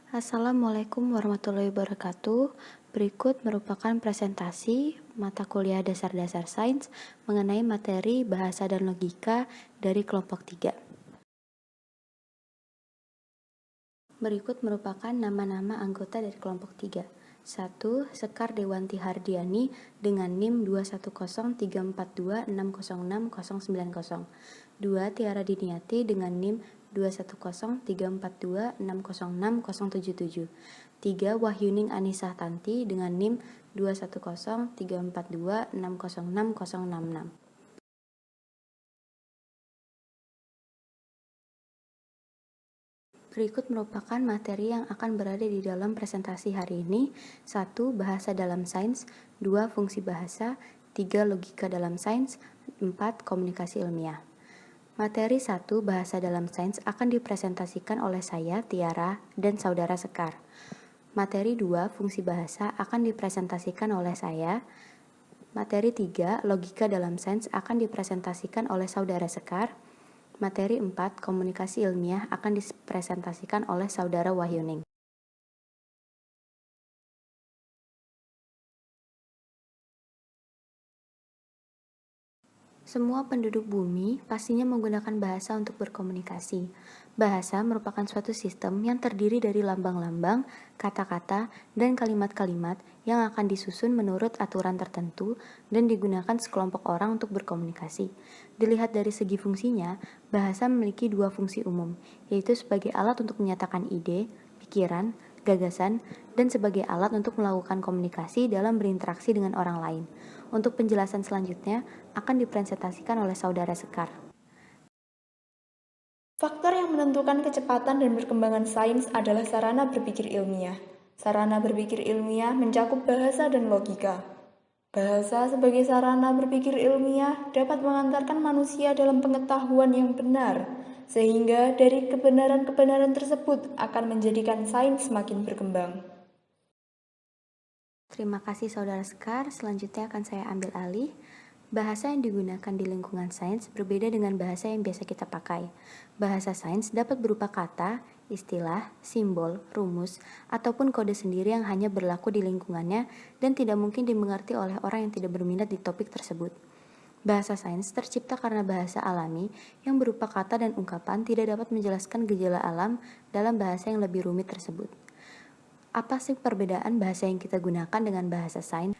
Assalamualaikum warahmatullahi wabarakatuh. Berikut merupakan presentasi mata kuliah dasar-dasar sains mengenai materi bahasa dan logika dari kelompok 3. Berikut merupakan nama-nama anggota dari kelompok 3. 1. Sekar Dewanti Hardiani dengan NIM 2103426069090. 2. Tiara Diniati dengan NIM 2103426069077. 3. Wahyuning Anisah Tanti dengan NIM 2103426069066. Berikut merupakan materi yang akan berada di dalam presentasi hari ini. 1. Bahasa dalam sains. 2. Fungsi bahasa. 3. Logika dalam sains. 4. Komunikasi ilmiah. Materi 1. Bahasa dalam sains akan dipresentasikan oleh saya, Tiara, dan Saudara Sekar. Materi 2. Fungsi bahasa akan dipresentasikan oleh saya. Materi 3. Logika dalam sains akan dipresentasikan oleh Saudara Sekar. Materi 4, komunikasi ilmiah akan dipresentasikan oleh Saudara Wahyuning. Semua penduduk bumi pastinya menggunakan bahasa untuk berkomunikasi. Bahasa merupakan suatu sistem yang terdiri dari lambang-lambang, kata-kata, dan kalimat-kalimat yang akan disusun menurut aturan tertentu dan digunakan sekelompok orang untuk berkomunikasi. Dilihat dari segi fungsinya, bahasa memiliki dua fungsi umum, yaitu sebagai alat untuk menyatakan ide, pikiran, gagasan, dan sebagai alat untuk melakukan komunikasi dalam berinteraksi dengan orang lain. Untuk penjelasan selanjutnya akan dipresentasikan oleh Saudara Sekar. Faktor yang menentukan kecepatan dan perkembangan sains adalah sarana berpikir ilmiah. Sarana berpikir ilmiah mencakup bahasa dan logika. Bahasa sebagai sarana berpikir ilmiah dapat mengantarkan manusia dalam pengetahuan yang benar, sehingga dari kebenaran-kebenaran tersebut akan menjadikan sains semakin berkembang. Terima kasih Saudara Sekar. Selanjutnya akan saya ambil alih. Bahasa yang digunakan di lingkungan sains berbeda dengan bahasa yang biasa kita pakai. Bahasa sains dapat berupa kata, istilah, simbol, rumus, ataupun kode sendiri yang hanya berlaku di lingkungannya dan tidak mungkin dimengerti oleh orang yang tidak berminat di topik tersebut. Bahasa sains tercipta karena bahasa alami yang berupa kata dan ungkapan tidak dapat menjelaskan gejala alam dalam bahasa yang lebih rumit tersebut. Apa sih perbedaan bahasa yang kita gunakan dengan bahasa sains?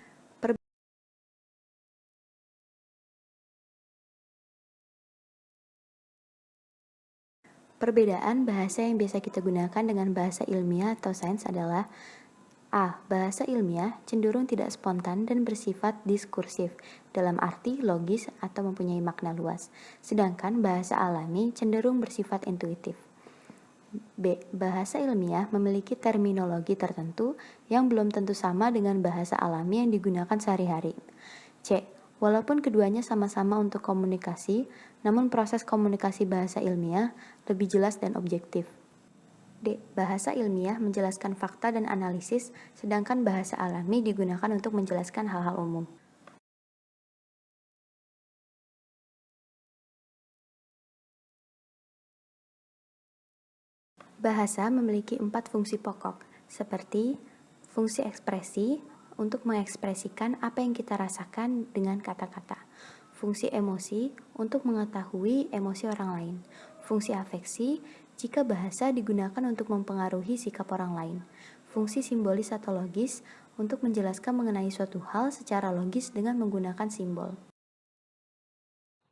Perbedaan bahasa yang biasa kita gunakan dengan bahasa ilmiah atau sains adalah A. Bahasa ilmiah cenderung tidak spontan dan bersifat diskursif, dalam arti logis atau mempunyai makna luas, sedangkan bahasa alami cenderung bersifat intuitif. B. Bahasa ilmiah memiliki terminologi tertentu yang belum tentu sama dengan bahasa alami yang digunakan sehari-hari. C. Walaupun keduanya sama-sama untuk komunikasi, namun proses komunikasi bahasa ilmiah lebih jelas dan objektif. D. Bahasa ilmiah menjelaskan fakta dan analisis, sedangkan bahasa alami digunakan untuk menjelaskan hal-hal umum. Bahasa memiliki 4 fungsi pokok, seperti fungsi ekspresi untuk mengekspresikan apa yang kita rasakan dengan kata-kata, fungsi emosi untuk mengetahui emosi orang lain, fungsi afeksi jika bahasa digunakan untuk mempengaruhi sikap orang lain, fungsi simbolis atau logis untuk menjelaskan mengenai suatu hal secara logis dengan menggunakan simbol.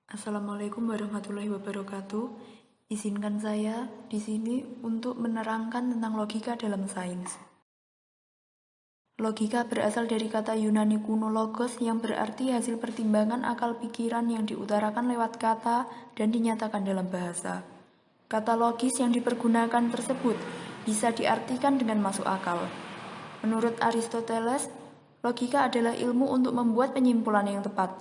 Assalamualaikum warahmatullahi wabarakatuh. Izinkan saya di sini untuk menerangkan tentang logika dalam sains. Logika berasal dari kata Yunani kuno logos yang berarti hasil pertimbangan akal pikiran yang diutarakan lewat kata dan dinyatakan dalam bahasa. Kata logis yang dipergunakan tersebut bisa diartikan dengan masuk akal. Menurut Aristoteles, logika adalah ilmu untuk membuat penyimpulan yang tepat.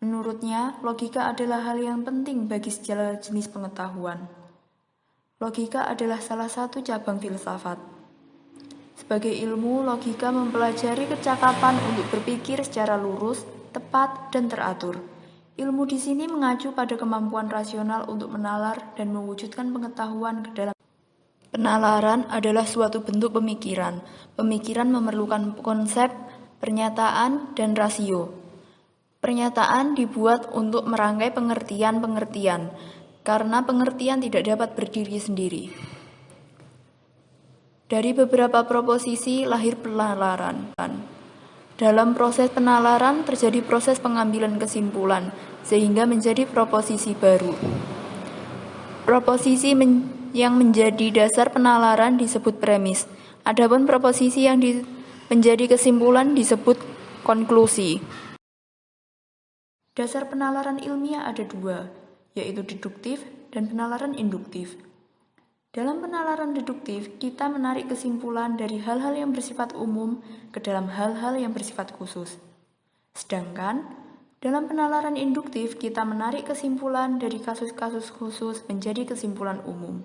Menurutnya, logika adalah hal yang penting bagi segala jenis pengetahuan. Logika adalah salah satu cabang filsafat. Sebagai ilmu, logika mempelajari kecakapan untuk berpikir secara lurus, tepat, dan teratur. Ilmu di sini mengacu pada kemampuan rasional untuk menalar dan mewujudkan pengetahuan ke dalam. Penalaran adalah suatu bentuk pemikiran. Pemikiran memerlukan konsep, pernyataan, dan rasio. Pernyataan dibuat untuk merangkai pengertian-pengertian, karena pengertian tidak dapat berdiri sendiri. Dari beberapa proposisi lahir penalaran. Dalam proses penalaran terjadi proses pengambilan kesimpulan, sehingga menjadi proposisi baru. Proposisi yang menjadi dasar penalaran disebut premis. Adapun proposisi yang menjadi kesimpulan disebut konklusi. Dasar penalaran ilmiah ada dua, yaitu deduktif dan penalaran induktif. Dalam penalaran deduktif, kita menarik kesimpulan dari hal-hal yang bersifat umum ke dalam hal-hal yang bersifat khusus. Sedangkan, dalam penalaran induktif, kita menarik kesimpulan dari kasus-kasus khusus menjadi kesimpulan umum.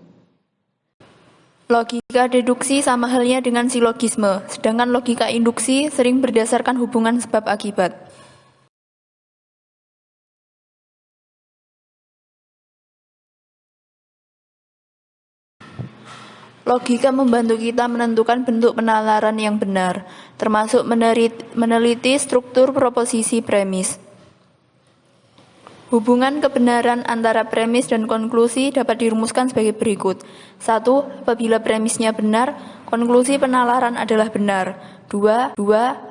Logika deduksi sama halnya dengan silogisme, sedangkan logika induksi sering berdasarkan hubungan sebab akibat. Logika membantu kita menentukan bentuk penalaran yang benar, termasuk meneliti struktur proposisi premis. Hubungan kebenaran antara premis dan konklusi dapat dirumuskan sebagai berikut. 1. Apabila premisnya benar, konklusi penalaran adalah benar. 2.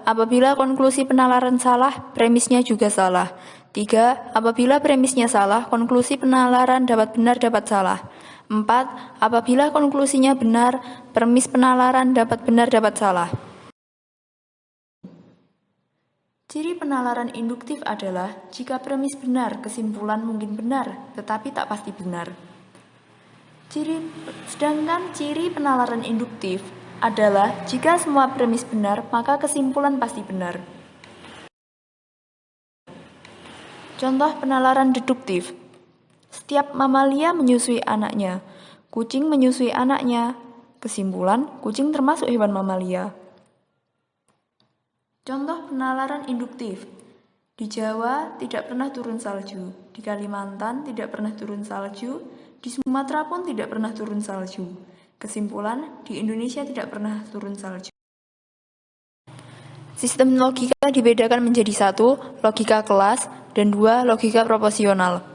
Apabila konklusi penalaran salah, premisnya juga salah. 3. Apabila premisnya salah, konklusi penalaran dapat benar dapat salah. 4. Apabila konklusinya benar, premis penalaran dapat benar dapat salah. Ciri penalaran induktif adalah jika premis benar, kesimpulan mungkin benar, tetapi tak pasti benar. Sedangkan ciri penalaran induktif adalah jika semua premis benar, maka kesimpulan pasti benar. Contoh penalaran deduktif. Setiap mamalia menyusui anaknya. Kucing menyusui anaknya. Kesimpulan, kucing termasuk hewan mamalia. Contoh penalaran induktif. Di Jawa tidak pernah turun salju, di Kalimantan tidak pernah turun salju, di Sumatera pun tidak pernah turun salju. Kesimpulan, di Indonesia tidak pernah turun salju. Sistem logika dibedakan menjadi 1. Logika kelas, dan 2. Logika proporsional.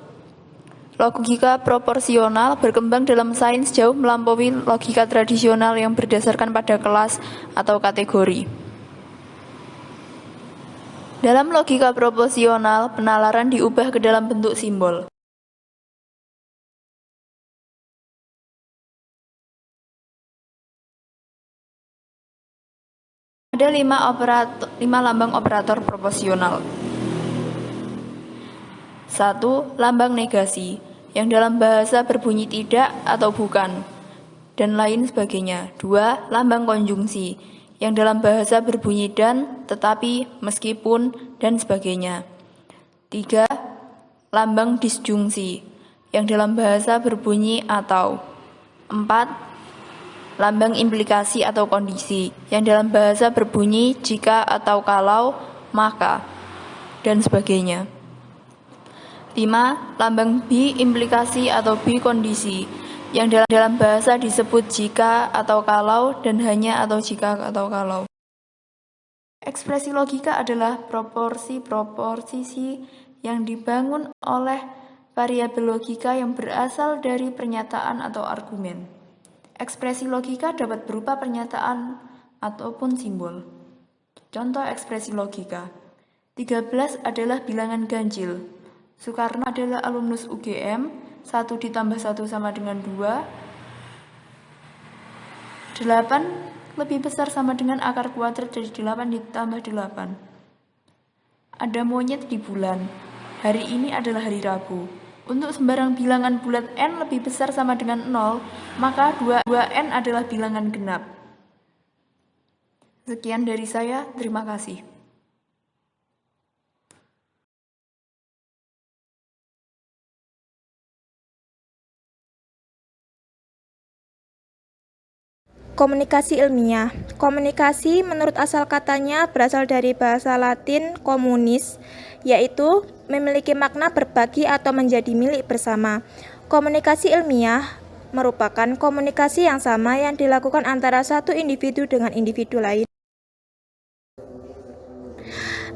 Logika proporsional berkembang dalam sains jauh melampaui logika tradisional yang berdasarkan pada kelas atau kategori. Dalam logika proporsional, penalaran diubah ke dalam bentuk simbol. Ada 5 lambang operator proporsional. 1. Lambang negasi, yang dalam bahasa berbunyi tidak atau bukan, dan lain sebagainya. 2. Lambang konjungsi, yang dalam bahasa berbunyi dan, tetapi, meskipun, dan sebagainya. 3. Lambang disjungsi, yang dalam bahasa berbunyi atau. 4. Lambang implikasi atau kondisi, yang dalam bahasa berbunyi jika atau kalau, maka, dan sebagainya. 5. Lambang bi-implikasi atau bi-kondisi, yang dalam bahasa disebut jika atau kalau dan hanya atau jika atau kalau. Ekspresi logika adalah proporsi yang dibangun oleh variabel logika yang berasal dari pernyataan atau argumen. Ekspresi logika dapat berupa pernyataan ataupun simbol. Contoh ekspresi logika. 13 adalah bilangan ganjil. Soekarno adalah alumnus UGM. 1 ditambah 1 sama dengan 2. 8 lebih besar sama dengan akar kuadrat dari 8 ditambah 8. Ada monyet di bulan. Hari ini adalah hari Rabu. Untuk sembarang bilangan bulat n lebih besar sama dengan 0, maka 2n adalah bilangan genap. Sekian dari saya, terima kasih. Komunikasi ilmiah. Komunikasi menurut asal katanya berasal dari bahasa Latin communis, yaitu memiliki makna berbagi atau menjadi milik bersama. Komunikasi ilmiah merupakan komunikasi yang sama yang dilakukan antara satu individu dengan individu lain.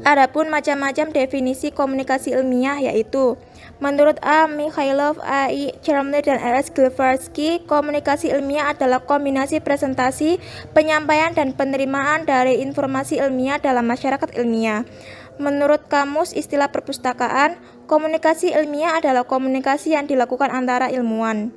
Adapun macam-macam definisi komunikasi ilmiah yaitu menurut A. Mikhailov, A. I. Cherny, dan L. S. Glavarsky, komunikasi ilmiah adalah kombinasi presentasi, penyampaian, dan penerimaan dari informasi ilmiah dalam masyarakat ilmiah. Menurut Kamus Istilah Perpustakaan, komunikasi ilmiah adalah komunikasi yang dilakukan antara ilmuwan.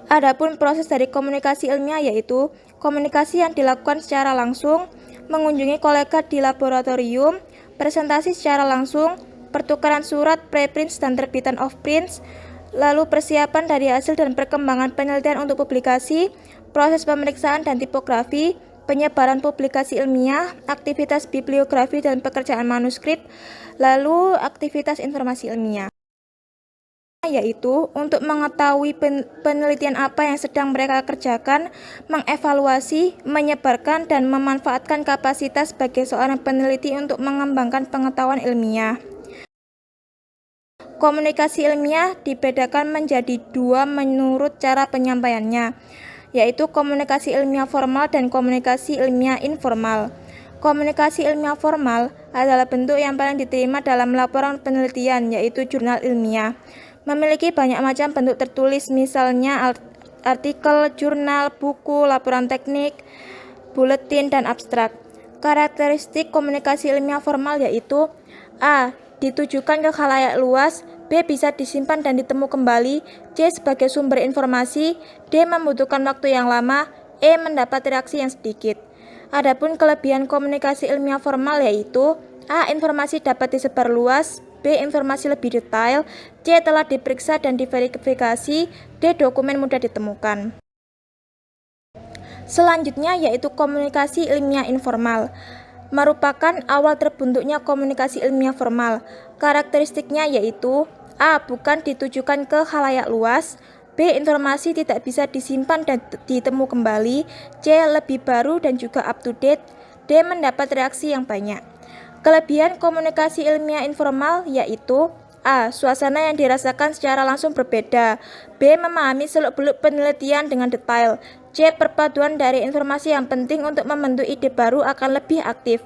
Adapun proses dari komunikasi ilmiah yaitu komunikasi yang dilakukan secara langsung, mengunjungi kolega di laboratorium, presentasi secara langsung, pertukaran surat, preprints dan terbitan off-prints, lalu persiapan dari hasil dan perkembangan penelitian untuk publikasi, proses pemeriksaan dan tipografi, penyebaran publikasi ilmiah, aktivitas bibliografi dan pekerjaan manuskrip, lalu aktivitas informasi ilmiah, yaitu untuk mengetahui penelitian apa yang sedang mereka kerjakan, mengevaluasi, menyebarkan, dan memanfaatkan kapasitas sebagai seorang peneliti untuk mengembangkan pengetahuan ilmiah. Komunikasi ilmiah dibedakan menjadi dua menurut cara penyampaiannya, yaitu komunikasi ilmiah formal dan komunikasi ilmiah informal. Komunikasi ilmiah formal adalah bentuk yang paling diterima dalam laporan penelitian, yaitu jurnal ilmiah. Memiliki banyak macam bentuk tertulis, misalnya artikel, jurnal, buku, laporan teknik, buletin, dan abstrak. Karakteristik komunikasi ilmiah formal yaitu A. Ditujukan ke khalayak luas, B. Bisa disimpan dan ditemu kembali, C. Sebagai sumber informasi, D. Membutuhkan waktu yang lama, E. Mendapat reaksi yang sedikit. Adapun kelebihan komunikasi ilmiah formal yaitu A. Informasi dapat disebar luas, B. Informasi lebih detail, C. Telah diperiksa dan diverifikasi, D. Dokumen mudah ditemukan. Selanjutnya yaitu komunikasi ilmiah informal, merupakan awal terbentuknya komunikasi ilmiah formal. Karakteristiknya yaitu A. Bukan ditujukan ke khalayak luas, B. Informasi tidak bisa disimpan dan ditemu kembali, C. Lebih baru dan juga up to date, D. Mendapat reaksi yang banyak. Kelebihan komunikasi ilmiah informal yaitu A. Suasana yang dirasakan secara langsung berbeda, B. Memahami seluk-beluk penelitian dengan detail, C. Perpaduan dari informasi yang penting untuk membentuk ide baru akan lebih aktif,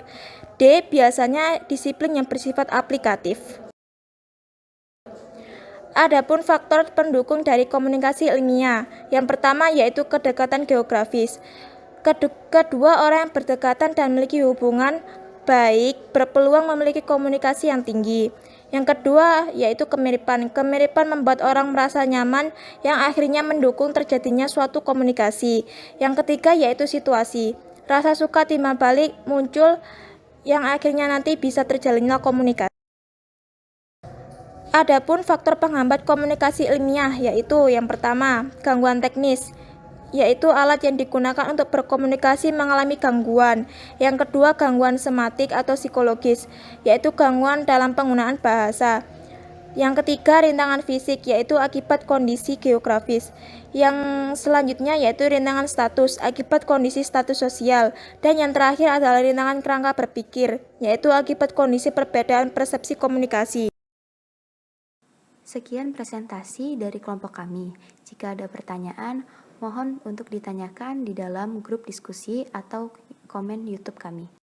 D. Biasanya disiplin yang bersifat aplikatif. Adapun faktor pendukung dari komunikasi ilmiah, yang pertama yaitu kedekatan geografis. Kedua orang yang berdekatan dan memiliki hubungan baik berpeluang memiliki komunikasi yang tinggi. Yang kedua yaitu kemiripan. Kemiripan membuat orang merasa nyaman yang akhirnya mendukung terjadinya suatu komunikasi. Yang ketiga yaitu situasi. Rasa suka timbal balik muncul yang akhirnya nanti bisa terjalinnya komunikasi. Adapun faktor penghambat komunikasi ilmiah yaitu yang pertama gangguan teknis, yaitu alat yang digunakan untuk berkomunikasi mengalami gangguan. Yang kedua, gangguan sematik atau psikologis, yaitu gangguan dalam penggunaan bahasa. Yang ketiga, rintangan fisik, yaitu akibat kondisi geografis. Yang selanjutnya yaitu rintangan status, akibat kondisi status sosial. Dan yang terakhir adalah rintangan kerangka berpikir, yaitu akibat kondisi perbedaan persepsi komunikasi. Sekian presentasi dari kelompok kami. Jika ada pertanyaan, mohon untuk ditanyakan di dalam grup diskusi atau komen YouTube kami.